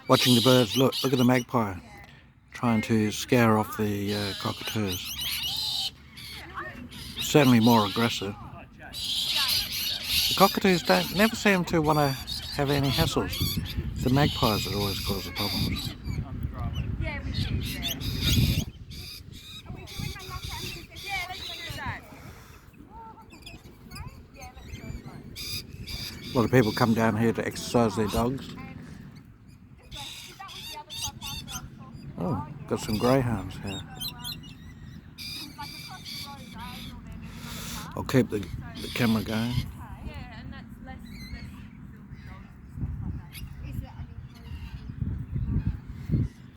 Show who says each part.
Speaker 1: Watching the birds. Look at the magpie trying to scare off the cockatoos. Certainly more aggressive. The cockatoos never seem to want to have any hassles. It's the magpies that always cause the problems. A lot of people come down here to exercise their dogs. Oh, got some greyhounds here. I'll keep the camera going.